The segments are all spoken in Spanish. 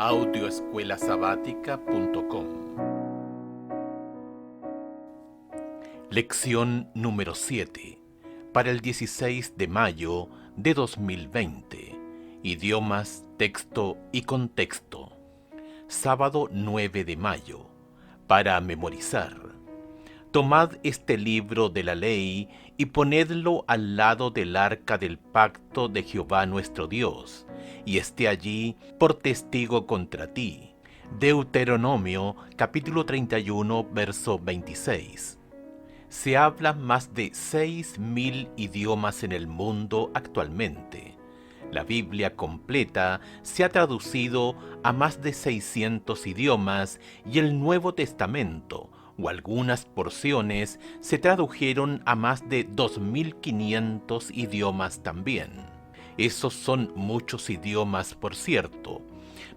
audioescuelasabática.com. Lección número 7, para el 16 de mayo de 2020. Idiomas, texto y contexto. Sábado 9 de mayo. Para memorizar. Tomad este libro de la ley y ponedlo al lado del arca del pacto de Jehová nuestro Dios, y esté allí por testigo contra ti. Deuteronomio capítulo 31, verso 26. Se hablan más de 6.000 idiomas en el mundo actualmente. La Biblia completa se ha traducido a más de 600 idiomas y el Nuevo Testamento, o algunas porciones, se tradujeron a más de 2.500 idiomas también. Esos son muchos idiomas, por cierto,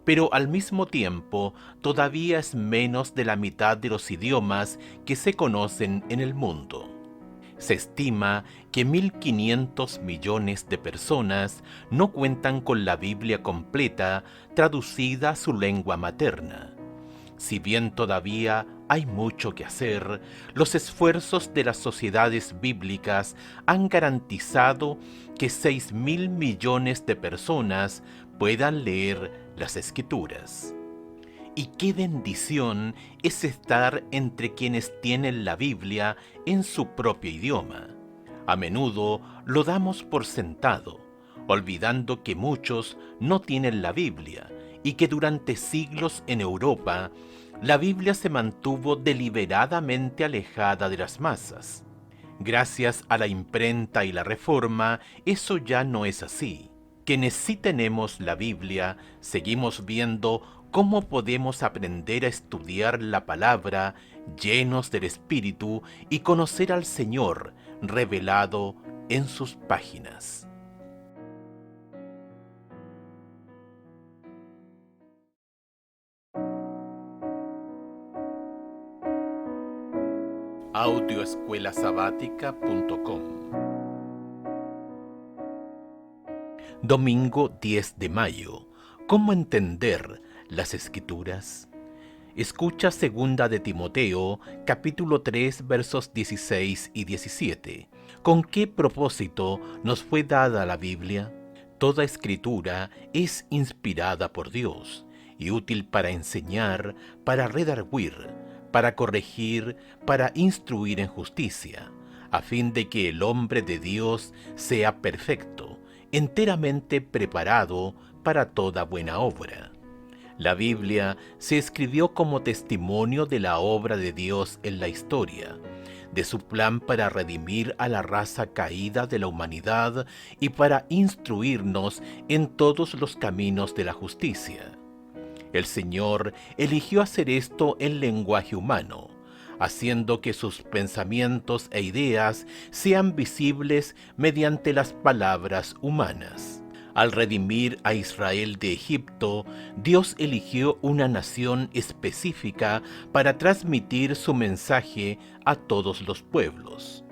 pero al mismo tiempo todavía es menos de la mitad de los idiomas que se conocen en el mundo. Se estima que 1.500 millones de personas no cuentan con la Biblia completa traducida a su lengua materna. Si bien todavía hay mucho que hacer, los esfuerzos de las sociedades bíblicas han garantizado que 6.000 millones de personas puedan leer las Escrituras. Y qué bendición es estar entre quienes tienen la Biblia en su propio idioma. A menudo lo damos por sentado, olvidando que muchos no tienen la Biblia y que durante siglos en Europa la Biblia se mantuvo deliberadamente alejada de las masas. Gracias a la imprenta y la reforma, eso ya no es así. Quienes sí tenemos la Biblia, seguimos viendo cómo podemos aprender a estudiar la palabra llenos del Espíritu y conocer al Señor revelado en sus páginas. audioescuelasabática.com. Domingo 10 de mayo. ¿Cómo entender las Escrituras? Escucha segunda de Timoteo, capítulo 3, versos 16 y 17. ¿Con qué propósito nos fue dada la Biblia? Toda escritura es inspirada por Dios y útil para enseñar, para redarguir, para corregir, para instruir en justicia, a fin de que el hombre de Dios sea perfecto, enteramente preparado para toda buena obra. La Biblia se escribió como testimonio de la obra de Dios en la historia, de su plan para redimir a la raza caída de la humanidad y para instruirnos en todos los caminos de la justicia. El Señor eligió hacer esto en lenguaje humano, haciendo que sus pensamientos e ideas sean visibles mediante las palabras humanas. Al redimir a Israel de Egipto, Dios eligió una nación específica para transmitir su mensaje a todos los pueblos.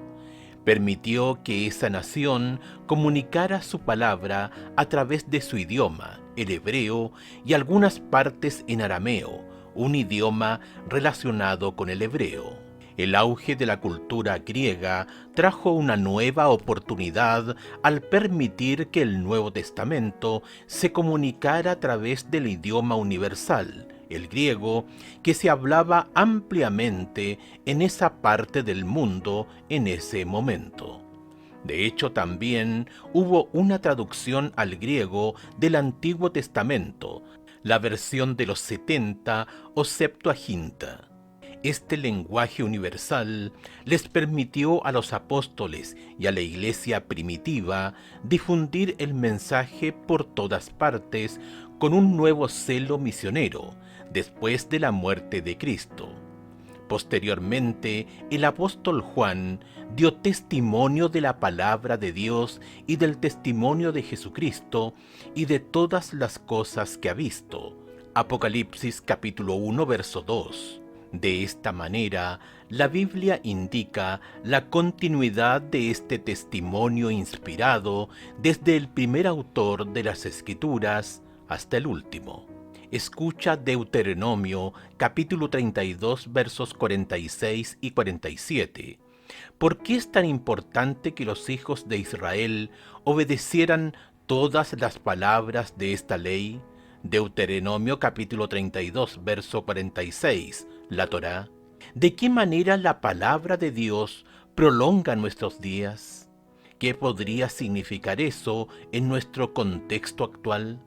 Permitió que esa nación comunicara su palabra a través de su idioma, el hebreo, y algunas partes en arameo, un idioma relacionado con el hebreo. El auge de la cultura griega trajo una nueva oportunidad al permitir que el Nuevo Testamento se comunicara a través del idioma universal, el griego, que se hablaba ampliamente en esa parte del mundo en ese momento. De hecho, también hubo una traducción al griego del Antiguo Testamento, la versión de los 70 o Septuaginta. Este lenguaje universal les permitió a los apóstoles y a la iglesia primitiva difundir el mensaje por todas partes con un nuevo celo misionero después de la muerte de Cristo. Posteriormente, el apóstol Juan dio testimonio de la palabra de Dios y del testimonio de Jesucristo y de todas las cosas que ha visto. Apocalipsis capítulo 1, verso 2. De esta manera, la Biblia indica la continuidad de este testimonio inspirado desde el primer autor de las Escrituras hasta el último. Escucha Deuteronomio capítulo 32 versos 46 y 47. ¿Por qué es tan importante que los hijos de Israel obedecieran todas las palabras de esta ley? Deuteronomio capítulo 32 verso 46, la Torá. ¿De qué manera la palabra de Dios prolonga nuestros días? ¿Qué podría significar eso en nuestro contexto actual?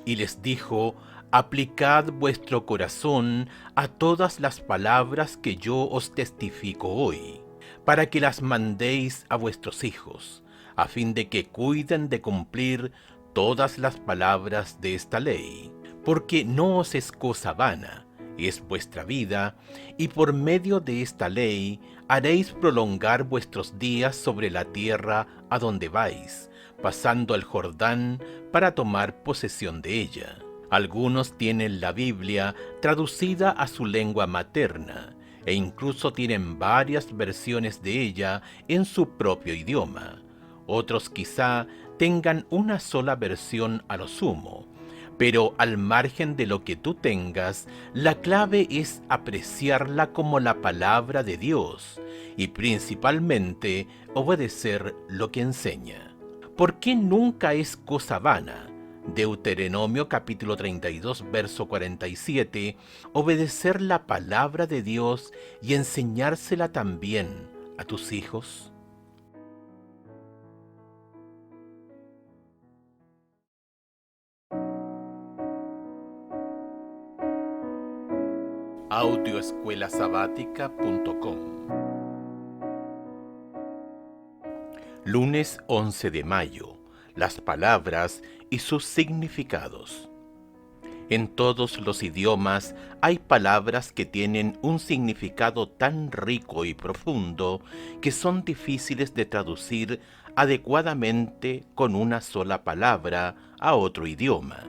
Y les dijo: aplicad vuestro corazón a todas las palabras que yo os testifico hoy, para que las mandéis a vuestros hijos, a fin de que cuiden de cumplir todas las palabras de esta ley, porque no os es cosa vana, es vuestra vida, y por medio de esta ley haréis prolongar vuestros días sobre la tierra a donde vais, pasando el Jordán para tomar posesión de ella. Algunos tienen la Biblia traducida a su lengua materna, e incluso tienen varias versiones de ella en su propio idioma. Otros quizá tengan una sola versión a lo sumo, pero al margen de lo que tú tengas, la clave es apreciarla como la palabra de Dios y principalmente obedecer lo que enseña. ¿Por qué nunca es cosa vana? Deuteronomio capítulo 32 verso 47, obedecer la palabra de Dios y enseñársela también a tus hijos. Audioescuelasabática.com. Lunes 11 de mayo. Las palabras y sus significados. En todos los idiomas hay palabras que tienen un significado tan rico y profundo que son difíciles de traducir adecuadamente con una sola palabra a otro idioma.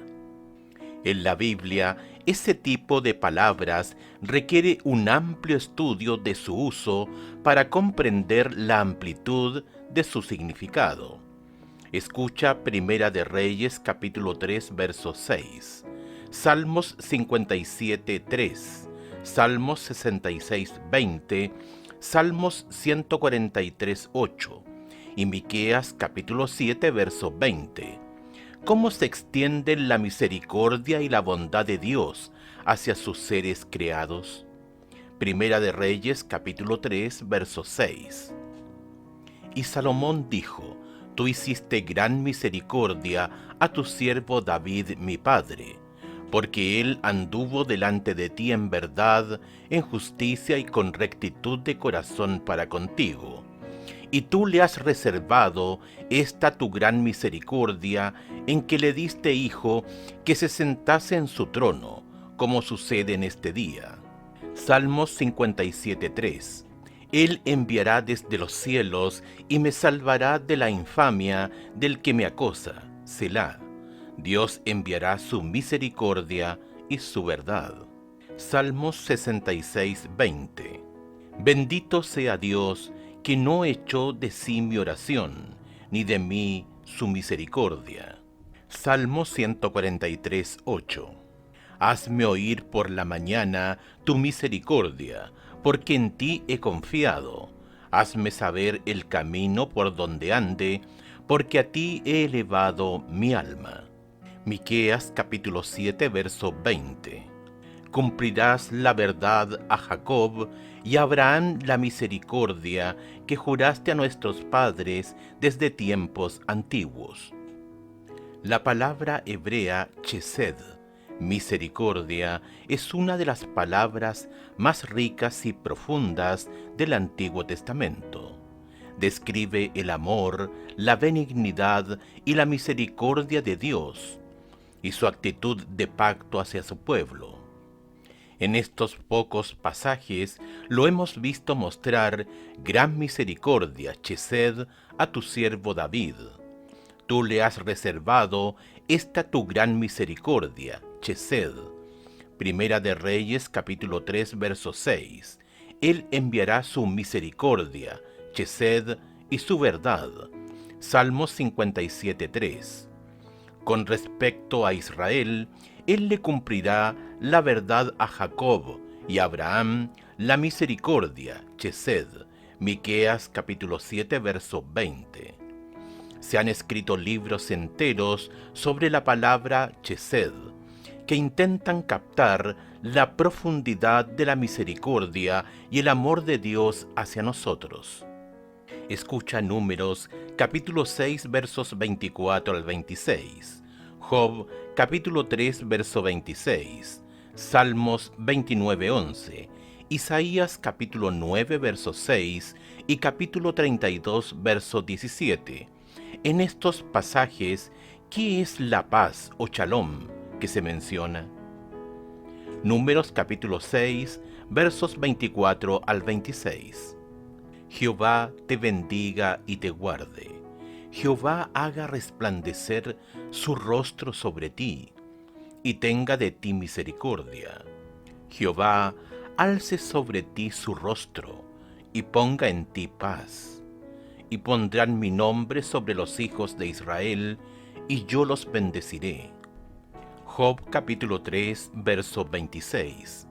En la Biblia, ese tipo de palabras requiere un amplio estudio de su uso para comprender la amplitud de su significado. Escucha Primera de Reyes capítulo 3 verso 6, Salmos 57 3, Salmos 66 20, Salmos 143 8 y Miqueas capítulo 7 verso 20. ¿Cómo se extienden la misericordia y la bondad de Dios hacia sus seres creados? Primera de Reyes capítulo 3 verso 6. Y Salomón dijo: Tú hiciste gran misericordia a tu siervo David mi padre, porque él anduvo delante de ti en verdad, en justicia y con rectitud de corazón para contigo. Y tú le has reservado esta tu gran misericordia, en que le diste hijo que se sentase en su trono, como sucede en este día. Salmos 57:3. Él enviará desde los cielos y me salvará de la infamia del que me acosa. Selah. Dios enviará su misericordia y su verdad. Salmos 66:20. Bendito sea Dios, que no echó de sí mi oración, ni de mí su misericordia. Salmo 143:8. Hazme oír por la mañana tu misericordia, porque en ti he confiado. Hazme saber el camino por donde ande, porque a ti he elevado mi alma. Miqueas capítulo 7 verso 20. Cumplirás la verdad a Jacob y a Abraham la misericordia que juraste a nuestros padres desde tiempos antiguos. La palabra hebrea chesed, misericordia, es una de las palabras más ricas y profundas del Antiguo Testamento. Describe el amor, la benignidad y la misericordia de Dios y su actitud de pacto hacia su pueblo. En estos pocos pasajes lo hemos visto mostrar gran misericordia, chesed, a tu siervo David. Tú le has reservado esta tu gran misericordia, chesed. Primera de Reyes capítulo 3 verso 6. Él enviará su misericordia, chesed, y su verdad. Salmos 57:3. Con respecto a Israel, Él le cumplirá la verdad a Jacob y a Abraham la misericordia, Chesed. Miqueas capítulo 7, verso 20. Se han escrito libros enteros sobre la palabra Chesed, que intentan captar la profundidad de la misericordia y el amor de Dios hacia nosotros. Escucha Números capítulo 6 versos 24 al 26, Job capítulo 3 verso 26, Salmos 29:11, Isaías capítulo 9 verso 6 y capítulo 32 verso 17. En estos pasajes, ¿qué es la paz o shalom que se menciona? Números capítulo 6 versos 24 al 26. Jehová te bendiga y te guarde. Jehová haga resplandecer su rostro sobre ti, y tenga de ti misericordia. Jehová alce sobre ti su rostro, y ponga en ti paz. Y pondrán mi nombre sobre los hijos de Israel, y yo los bendeciré. Job capítulo 3, verso 26.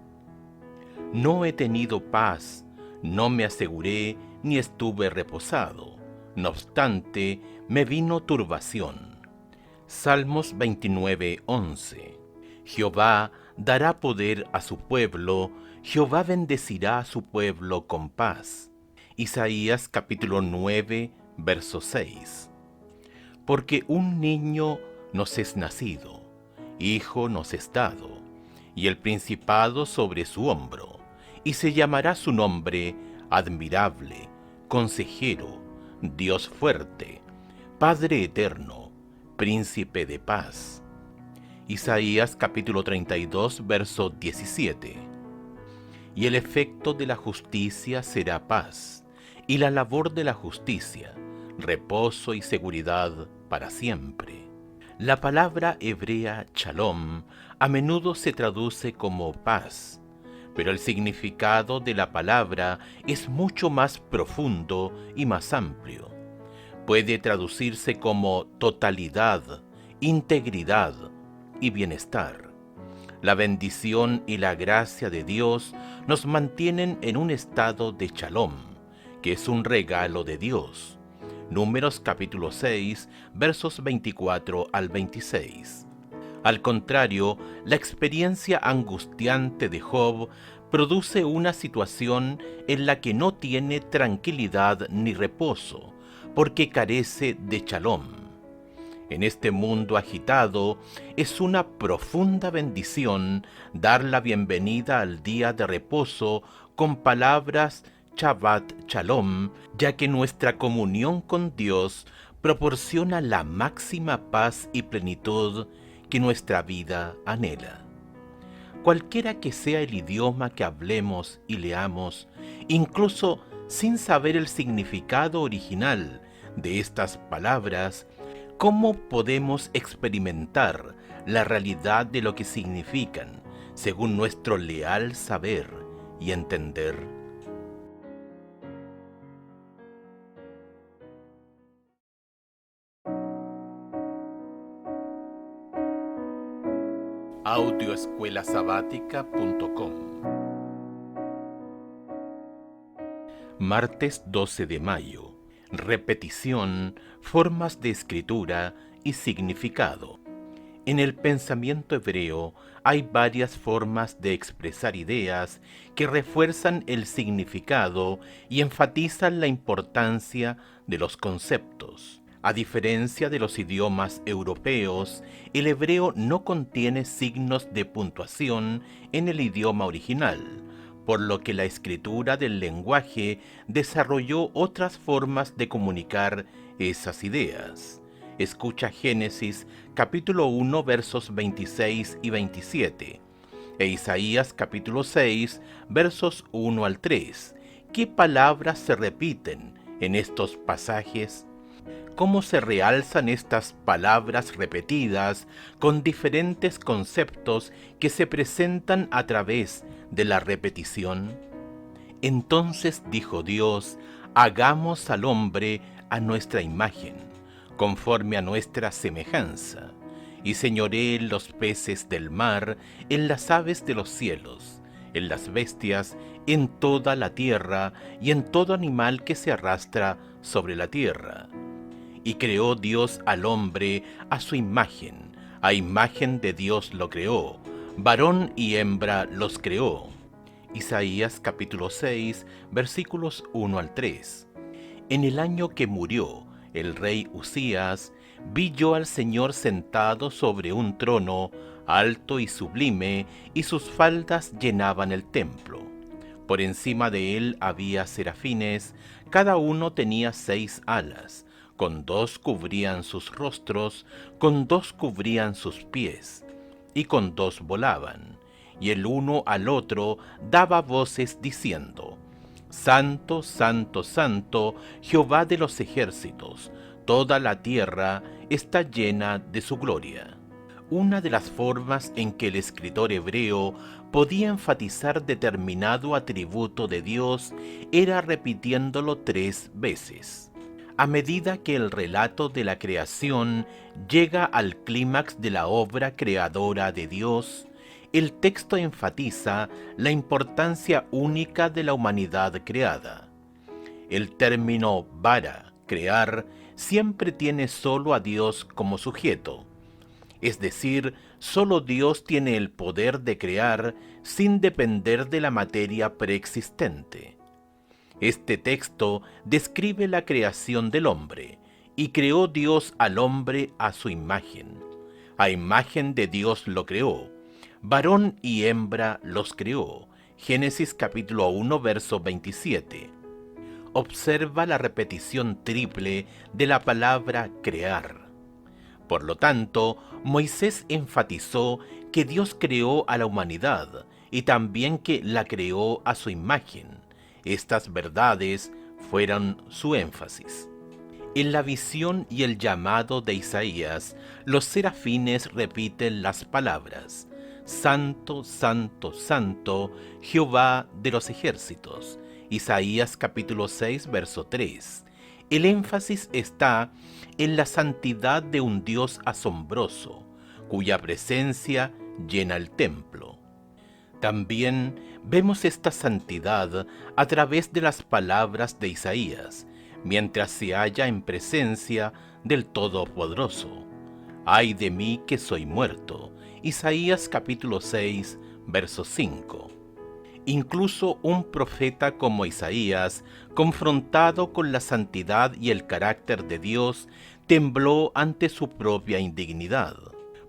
No he tenido paz, no me aseguré ni estuve reposado. No obstante, me vino turbación. Salmos 29:11. Jehová dará poder a su pueblo, Jehová bendecirá a su pueblo con paz. Isaías capítulo 9, verso 6. Porque un niño nos es nacido, hijo nos es dado, y el principado sobre su hombro, y se llamará su nombre Admirable, Consejero, Dios fuerte, Padre eterno, Príncipe de paz. Isaías capítulo 32, verso 17. Y el efecto de la justicia será paz, y la labor de la justicia, reposo y seguridad para siempre. La palabra hebrea shalom a menudo se traduce como paz, pero el significado de la palabra es mucho más profundo y más amplio. Puede traducirse como totalidad, integridad y bienestar. La bendición y la gracia de Dios nos mantienen en un estado de shalom, que es un regalo de Dios. Números capítulo 6, versos 24 al 26. Al contrario, la experiencia angustiante de Job produce una situación en la que no tiene tranquilidad ni reposo, porque carece de shalom. En este mundo agitado, es una profunda bendición dar la bienvenida al día de reposo con palabras Shabbat Shalom, ya que nuestra comunión con Dios proporciona la máxima paz y plenitud que nuestra vida anhela. Cualquiera que sea el idioma que hablemos y leamos, incluso sin saber el significado original de estas palabras, ¿cómo podemos experimentar la realidad de lo que significan según nuestro leal saber y entender? Audioescuelasabática.com. Martes 12 de mayo. Repetición, formas de escritura y significado. En el pensamiento hebreo hay varias formas de expresar ideas que refuerzan el significado y enfatizan la importancia de los conceptos. A diferencia de los idiomas europeos, el hebreo no contiene signos de puntuación en el idioma original, por lo que la escritura del lenguaje desarrolló otras formas de comunicar esas ideas. Escucha Génesis capítulo 1 versos 26 y 27 e Isaías capítulo 6 versos 1 al 3. ¿Qué palabras se repiten en estos pasajes? ¿Cómo se realzan estas palabras repetidas con diferentes conceptos que se presentan a través de la repetición? Entonces dijo Dios, hagamos al hombre a nuestra imagen, conforme a nuestra semejanza, y señoreé en los peces del mar, en las aves de los cielos, en las bestias, en toda la tierra y en todo animal que se arrastra sobre la tierra. Y creó Dios al hombre a su imagen, a imagen de Dios lo creó, varón y hembra los creó. Isaías capítulo 6, versículos 1 al 3. En el año que murió el rey Usías, vi yo al Señor sentado sobre un trono, alto y sublime, y sus faldas llenaban el templo. Por encima de él había serafines, cada uno tenía 6 alas, con 2 cubrían sus rostros, con 2 cubrían sus pies, y con 2 volaban, y el uno al otro daba voces diciendo: Santo, santo, santo, Jehová de los ejércitos, toda la tierra está llena de su gloria. Una de las formas en que el escritor hebreo podía enfatizar determinado atributo de Dios era repitiéndolo 3 veces. A medida que el relato de la creación llega al clímax de la obra creadora de Dios, el texto enfatiza la importancia única de la humanidad creada. El término bara, crear, siempre tiene solo a Dios como sujeto. Es decir, solo Dios tiene el poder de crear sin depender de la materia preexistente. Este texto describe la creación del hombre, y creó Dios al hombre a su imagen. A imagen de Dios lo creó, varón y hembra los creó. Génesis capítulo 1, verso 27. Observa la repetición triple de la palabra crear. Por lo tanto, Moisés enfatizó que Dios creó a la humanidad y también que la creó a su imagen. Estas verdades fueron su énfasis. En la visión y el llamado de Isaías, los serafines repiten las palabras: Santo, santo, santo, Jehová de los ejércitos. Isaías capítulo 6, verso 3. El énfasis está en la santidad de un Dios asombroso, cuya presencia llena el templo. También vemos esta santidad a través de las palabras de Isaías, mientras se halla en presencia del Todopoderoso. ¡Ay de mí que soy muerto! Isaías capítulo 6, verso 5. Incluso un profeta como Isaías, confrontado con la santidad y el carácter de Dios, tembló ante su propia indignidad.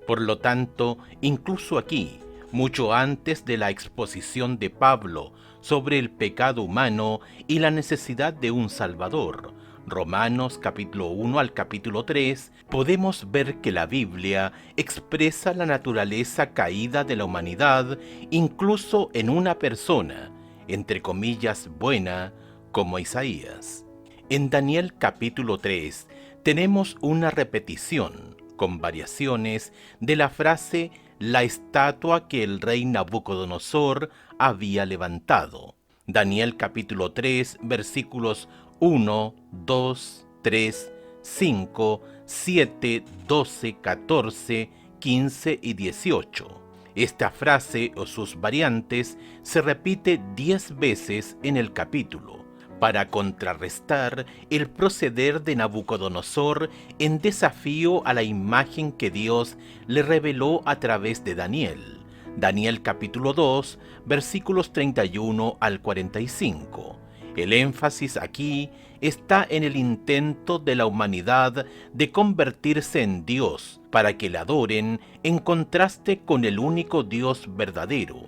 Por lo tanto, incluso aquí, mucho antes de la exposición de Pablo sobre el pecado humano y la necesidad de un Salvador, Romanos capítulo 1 al capítulo 3, podemos ver que la Biblia expresa la naturaleza caída de la humanidad incluso en una persona, entre comillas, buena, como Isaías. En Daniel capítulo 3 tenemos una repetición, con variaciones, de la frase la estatua que el rey Nabucodonosor había levantado. Daniel capítulo 3, versículos 1, 2, 3, 5, 7, 12, 14, 15 y 18. Esta frase o sus variantes se repite 10 veces en el capítulo, para contrarrestar el proceder de Nabucodonosor en desafío a la imagen que Dios le reveló a través de Daniel. Daniel capítulo 2, versículos 31 al 45. El énfasis aquí está en el intento de la humanidad de convertirse en Dios para que le adoren, en contraste con el único Dios verdadero,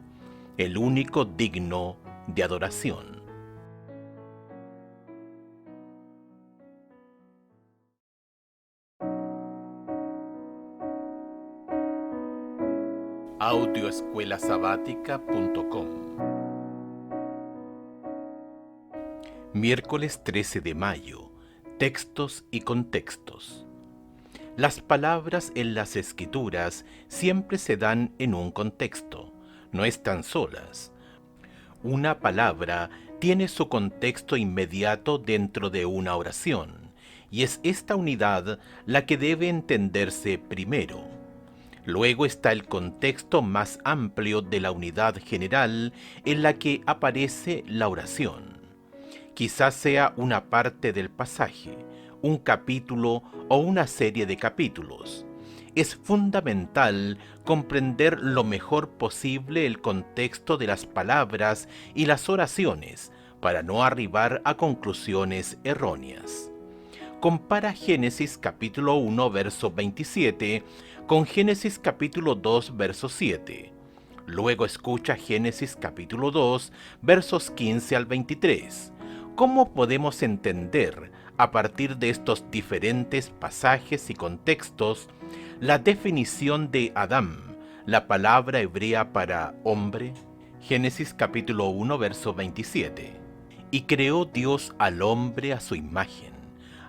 el único digno de adoración. Audioescuelasabática.com. Miércoles 13 de mayo. Textos y contextos. Las palabras en las Escrituras siempre se dan en un contexto, no están solas. Una palabra tiene su contexto inmediato dentro de una oración, y es esta unidad la que debe entenderse primero. Luego está el contexto más amplio de la unidad general en la que aparece la oración. Quizás sea una parte del pasaje, un capítulo o una serie de capítulos. Es fundamental comprender lo mejor posible el contexto de las palabras y las oraciones para no arribar a conclusiones erróneas. Compara Génesis capítulo 1 verso 27 con Génesis capítulo 2 verso 7. Luego escucha Génesis capítulo 2 versos 15 al 23. ¿Cómo podemos entender, a partir de estos diferentes pasajes y contextos, la definición de Adam, la palabra hebrea para hombre? Génesis capítulo 1 verso 27. Y creó Dios al hombre a su imagen.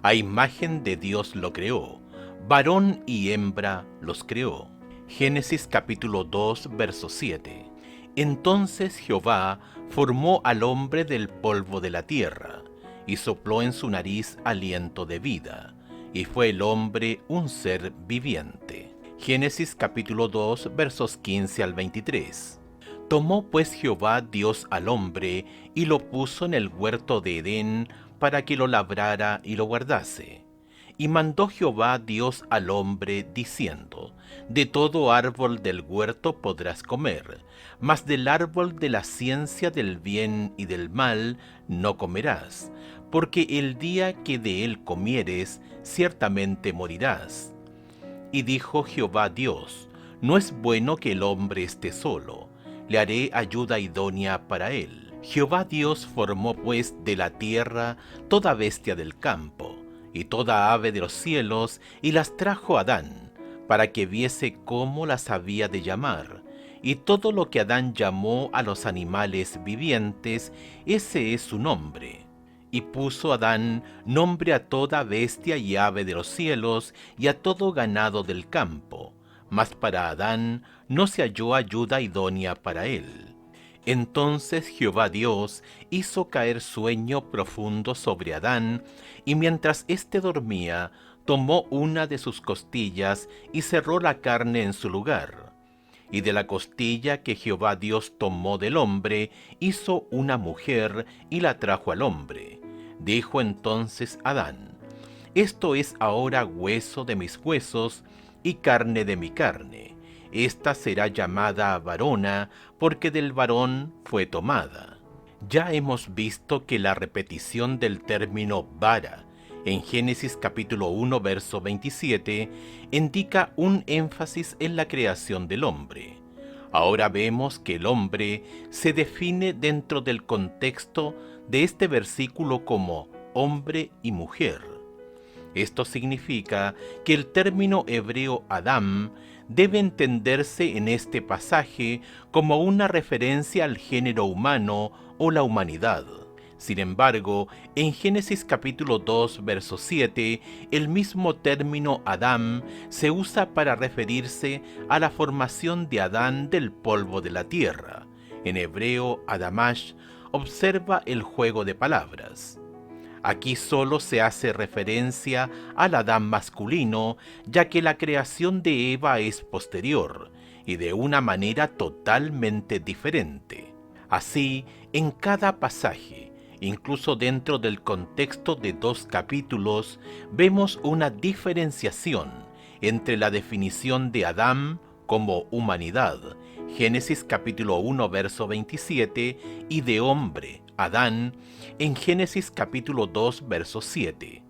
A imagen de Dios lo creó, varón y hembra los creó. Génesis capítulo 2, verso 7. Entonces Jehová formó al hombre del polvo de la tierra, y sopló en su nariz aliento de vida, y fue el hombre un ser viviente. Génesis capítulo 2, versos 15 al 23. Tomó pues Jehová Dios al hombre, y lo puso en el huerto de Edén, para que lo labrara y lo guardase. Y mandó Jehová Dios al hombre, diciendo: De todo árbol del huerto podrás comer, mas del árbol de la ciencia del bien y del mal no comerás, porque el día que de él comieres, ciertamente morirás. Y dijo Jehová Dios: No es bueno que el hombre esté solo, le haré ayuda idónea para él. Jehová Dios formó pues de la tierra toda bestia del campo, y toda ave de los cielos, y las trajo a Adán, para que viese cómo las había de llamar. Y todo lo que Adán llamó a los animales vivientes, ese es su nombre. Y puso Adán nombre a toda bestia y ave de los cielos, y a todo ganado del campo. Mas para Adán no se halló ayuda idónea para él. Entonces Jehová Dios hizo caer sueño profundo sobre Adán, y mientras éste dormía, tomó una de sus costillas y cerró la carne en su lugar. Y de la costilla que Jehová Dios tomó del hombre, hizo una mujer y la trajo al hombre. Dijo entonces Adán: Esto es ahora hueso de mis huesos y carne de mi carne. Esta será llamada varona, porque del varón fue tomada. Ya hemos visto que la repetición del término vara en Génesis capítulo 1 verso 27 indica un énfasis en la creación del hombre. Ahora vemos que el hombre se define dentro del contexto de este versículo como hombre y mujer. Esto significa que el término hebreo Adam debe entenderse en este pasaje como una referencia al género humano o la humanidad. Sin embargo, en Génesis capítulo 2, verso 7, el mismo término Adam se usa para referirse a la formación de Adán del polvo de la tierra. En hebreo, Adamash. Observa el juego de palabras. Aquí solo se hace referencia al Adán masculino, ya que la creación de Eva es posterior y de una manera totalmente diferente. Así, en cada pasaje, incluso dentro del contexto de dos capítulos, vemos una diferenciación entre la definición de Adán como humanidad, Génesis capítulo 1 verso 27, y de hombre, Adán, en Génesis capítulo 2 verso 7.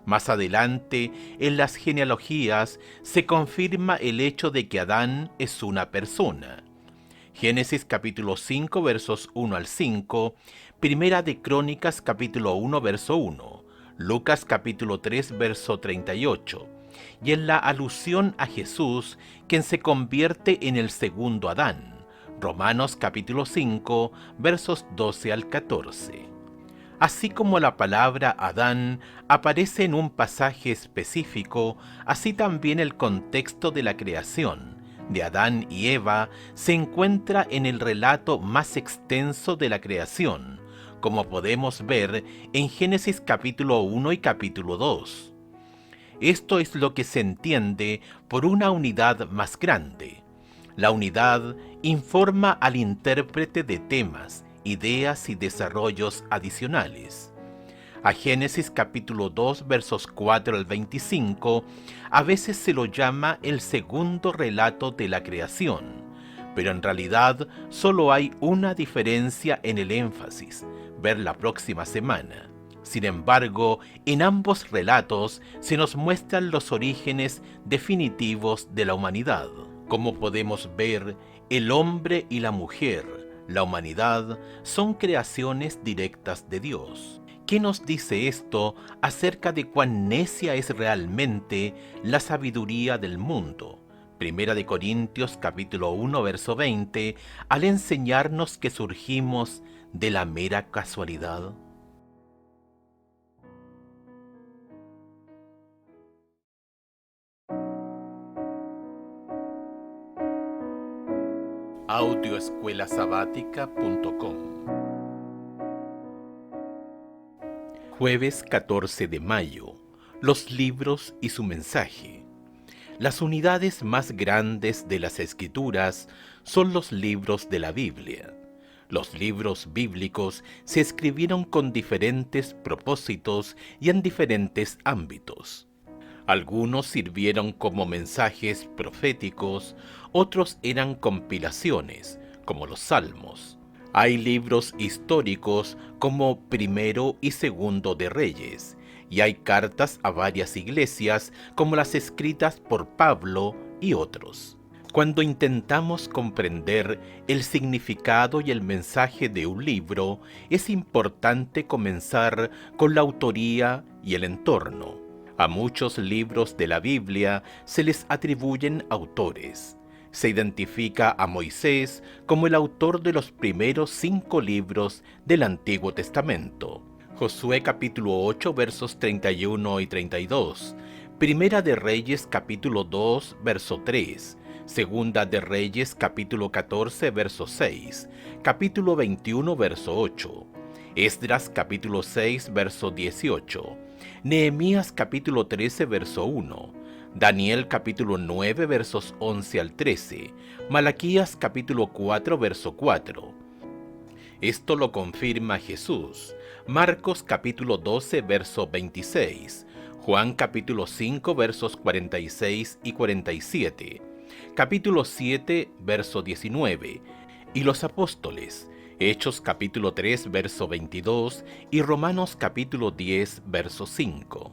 Más adelante, en las genealogías, se confirma el hecho de que Adán es una persona. Génesis capítulo 5 versos 1 al 5, Primera de Crónicas capítulo 1 verso 1, Lucas capítulo 3 verso 38, y en la alusión a Jesús, quien se convierte en el segundo Adán, Romanos capítulo 5 versos 12 al 14. Así como la palabra Adán aparece en un pasaje específico, así también el contexto de la creación de Adán y Eva se encuentra en el relato más extenso de la creación, como podemos ver en Génesis capítulo 1 y capítulo 2. Esto es lo que se entiende por una unidad más grande. La unidad informa al intérprete de temas, ideas y desarrollos adicionales. A Génesis capítulo 2 versos 4 al 25 a veces se lo llama el segundo relato de la creación, pero en realidad solo hay una diferencia en el énfasis, ver la próxima semana. Sin embargo, en ambos relatos se nos muestran los orígenes definitivos de la humanidad. Como podemos ver, el hombre y la mujer, la humanidad, son creaciones directas de Dios. ¿Qué nos dice esto acerca de cuán necia es realmente la sabiduría del mundo? Primera de Corintios capítulo 1 verso 20, al enseñarnos que surgimos de la mera casualidad. Audioescuelasabática.com. Jueves 14 de mayo. Los libros y su mensaje. Las unidades más grandes de las Escrituras son los libros de la Biblia. Los libros bíblicos se escribieron con diferentes propósitos y en diferentes ámbitos. Algunos sirvieron como mensajes proféticos, otros eran compilaciones, como los Salmos. Hay libros históricos como Primero y Segundo de Reyes, y hay cartas a varias iglesias como las escritas por Pablo y otros. Cuando intentamos comprender el significado y el mensaje de un libro, es importante comenzar con la autoría y el entorno. A muchos libros de la Biblia se les atribuyen autores. Se identifica a Moisés como el autor de los primeros 5 libros del Antiguo Testamento. Josué capítulo 8 versos 31 y 32. Primera de Reyes capítulo 2 verso 3. Segunda de Reyes capítulo 14 verso 6. Capítulo 21 verso 8. Esdras capítulo 6 verso 18. Nehemías capítulo 13 verso 1. Daniel capítulo 9 versos 11 al 13. Malaquías capítulo 4 verso 4. Esto lo confirma Jesús. Marcos capítulo 12 verso 26. Juan capítulo 5 versos 46 y 47. Capítulo 7 verso 19. Y los apóstoles. Hechos capítulo 3 verso 22 y Romanos capítulo 10 verso 5.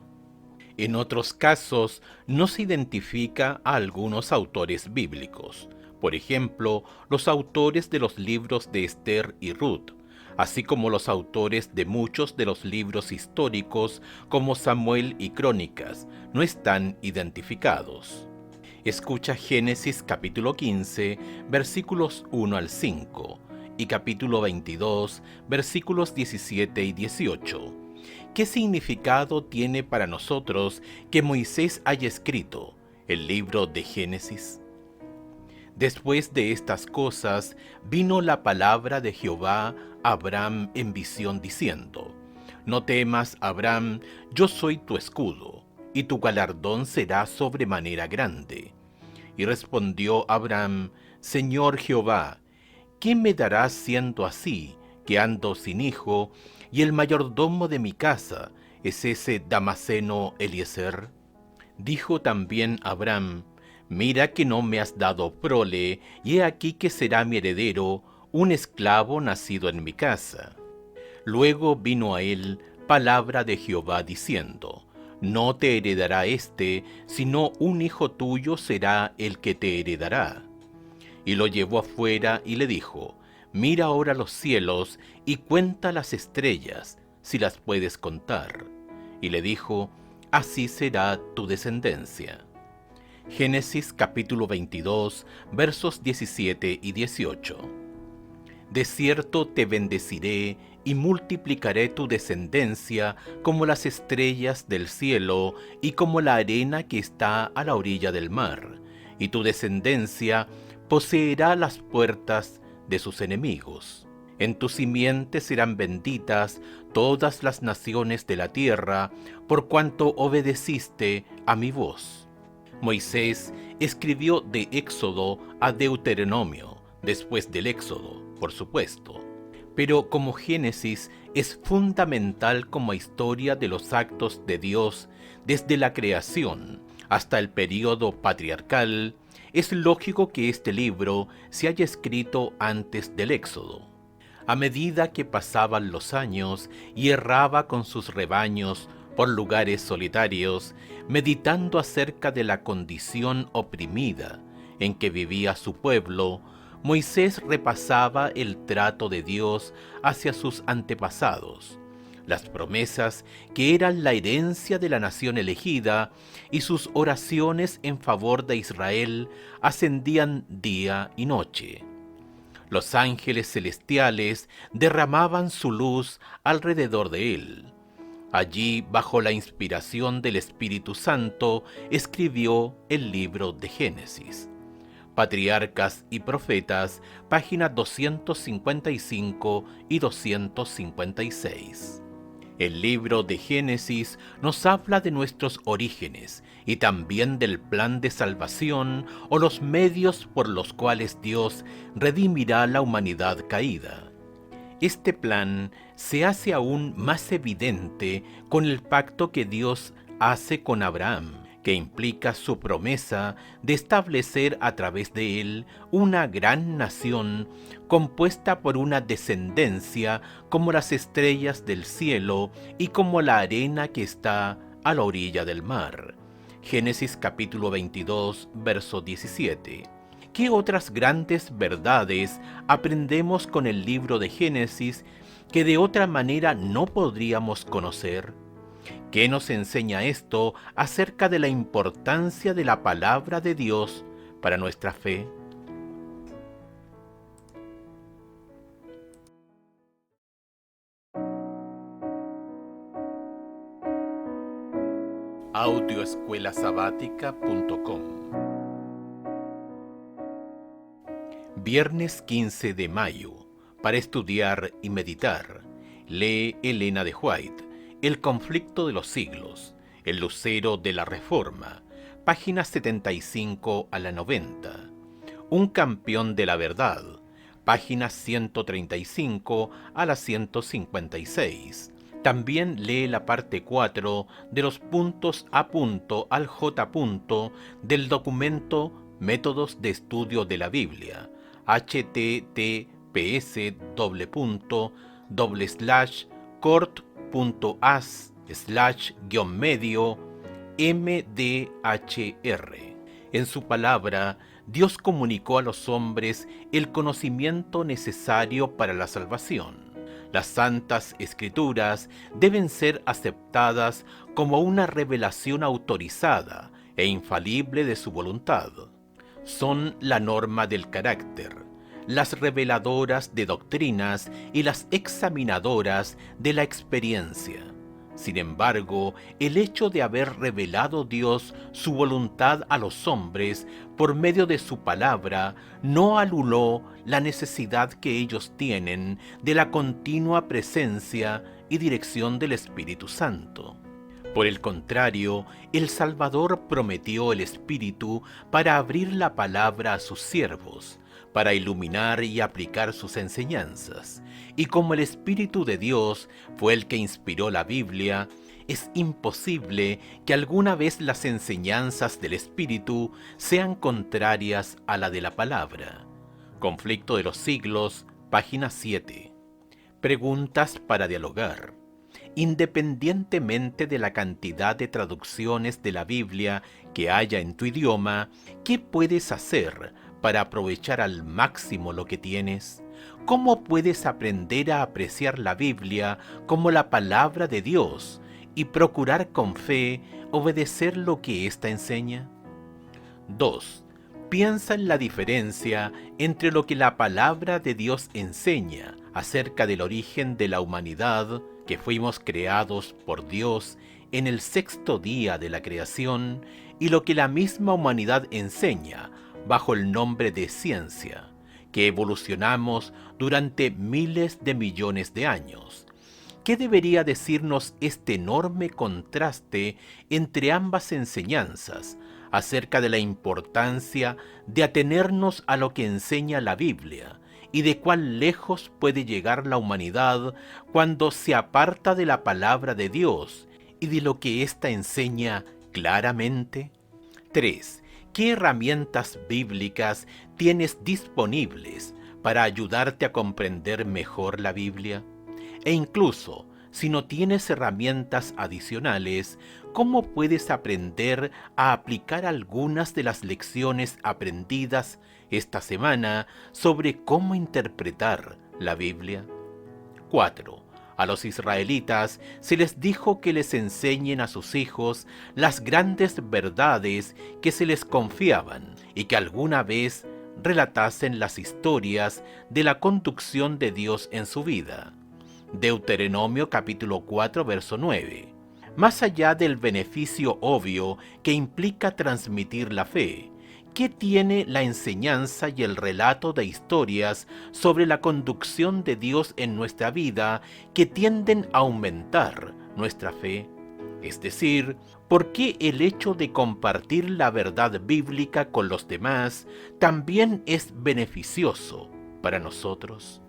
En otros casos no se identifica a algunos autores bíblicos, por ejemplo, los autores de los libros de Esther y Ruth, así como los autores de muchos de los libros históricos como Samuel y Crónicas, no están identificados. Escucha Génesis capítulo 15, versículos 1 al 5, y capítulo 22, versículos 17 y 18. ¿Qué significado tiene para nosotros que Moisés haya escrito el libro de Génesis? Después de estas cosas, vino la palabra de Jehová a Abraham en visión diciendo: No temas, Abraham, yo soy tu escudo, y tu galardón será sobremanera grande. Y respondió Abraham: Señor Jehová, ¿qué me darás siendo así, que ando sin hijo, y el mayordomo de mi casa es ese Damaseno Eliezer? Dijo también Abraham: Mira que no me has dado prole, y he aquí que será mi heredero un esclavo nacido en mi casa. Luego vino a él palabra de Jehová diciendo: No te heredará éste, sino un hijo tuyo será el que te heredará. Y lo llevó afuera y le dijo: Mira ahora los cielos y cuenta las estrellas, si las puedes contar. Y le dijo: Así será tu descendencia. Génesis capítulo 22, versos 17 y 18. De cierto te bendeciré y multiplicaré tu descendencia como las estrellas del cielo y como la arena que está a la orilla del mar, y tu descendencia poseerá las puertas de sus enemigos. En tu simiente serán benditas todas las naciones de la tierra, por cuanto obedeciste a mi voz. Moisés escribió de Éxodo a Deuteronomio, después del Éxodo, por supuesto. Pero como Génesis es fundamental como historia de los actos de Dios desde la creación hasta el período patriarcal, es lógico que este libro se haya escrito antes del Éxodo. A medida que pasaban los años y erraba con sus rebaños por lugares solitarios, meditando acerca de la condición oprimida en que vivía su pueblo, Moisés repasaba el trato de Dios hacia sus antepasados, las promesas que eran la herencia de la nación elegida, y sus oraciones en favor de Israel ascendían día y noche. Los ángeles celestiales derramaban su luz alrededor de él. Allí, bajo la inspiración del Espíritu Santo, escribió el libro de Génesis. Patriarcas y Profetas, páginas 255 y 256. El libro de Génesis nos habla de nuestros orígenes y también del plan de salvación o los medios por los cuales Dios redimirá la humanidad caída. Este plan se hace aún más evidente con el pacto que Dios hace con Abraham, que implica su promesa de establecer a través de él una gran nación compuesta por una descendencia como las estrellas del cielo y como la arena que está a la orilla del mar. Génesis capítulo 22, verso 17. ¿Qué otras grandes verdades aprendemos con el libro de Génesis que de otra manera no podríamos conocer? ¿Qué nos enseña esto acerca de la importancia de la palabra de Dios para nuestra fe? Audioescuelasabática.com. Viernes 15 de mayo. Para estudiar y meditar, lee Elena de White, El conflicto de los siglos, El lucero de la Reforma, páginas 75 a la 90. Un campeón de la verdad, páginas 135 a la 156. También lee la parte 4 de los puntos A al J del documento Métodos de Estudio de la Biblia, https://cort.as/medio MDHR. En su palabra, Dios comunicó a los hombres el conocimiento necesario para la salvación. Las Santas Escrituras deben ser aceptadas como una revelación autorizada e infalible de su voluntad. Son la norma del carácter, las reveladoras de doctrinas y las examinadoras de la experiencia. Sin embargo, el hecho de haber revelado Dios su voluntad a los hombres por medio de su palabra no anuló la necesidad que ellos tienen de la continua presencia y dirección del Espíritu Santo. Por el contrario, el Salvador prometió el Espíritu para abrir la palabra a sus siervos, para iluminar y aplicar sus enseñanzas. Y como el Espíritu de Dios fue el que inspiró la Biblia, es imposible que alguna vez las enseñanzas del Espíritu sean contrarias a la de la palabra. Conflicto de los siglos, página 7. Preguntas para dialogar. Independientemente de la cantidad de traducciones de la Biblia que haya en tu idioma, ¿qué puedes hacer para aprovechar al máximo lo que tienes? ¿Cómo puedes aprender a apreciar la Biblia como la palabra de Dios y procurar con fe obedecer lo que ésta enseña? 2. Piensa en la diferencia entre lo que la palabra de Dios enseña acerca del origen de la humanidad, que fuimos creados por Dios en el sexto día de la creación, y lo que la misma humanidad enseña bajo el nombre de ciencia, que evolucionamos durante miles de millones de años. ¿Qué debería decirnos este enorme contraste entre ambas enseñanzas acerca de la importancia de atenernos a lo que enseña la Biblia y de cuán lejos puede llegar la humanidad cuando se aparta de la palabra de Dios y de lo que ésta enseña claramente? 3. ¿Qué herramientas bíblicas tienes disponibles para ayudarte a comprender mejor la Biblia? E incluso, si no tienes herramientas adicionales, ¿cómo puedes aprender a aplicar algunas de las lecciones aprendidas esta semana sobre cómo interpretar la Biblia? 4. A los israelitas se les dijo que les enseñen a sus hijos las grandes verdades que se les confiaban y que alguna vez relatasen las historias de la conducción de Dios en su vida. Deuteronomio capítulo 4, verso 9. Más allá del beneficio obvio que implica transmitir la fe, ¿qué tiene la enseñanza y el relato de historias sobre la conducción de Dios en nuestra vida que tienden a aumentar nuestra fe? Es decir, ¿por qué el hecho de compartir la verdad bíblica con los demás también es beneficioso para nosotros?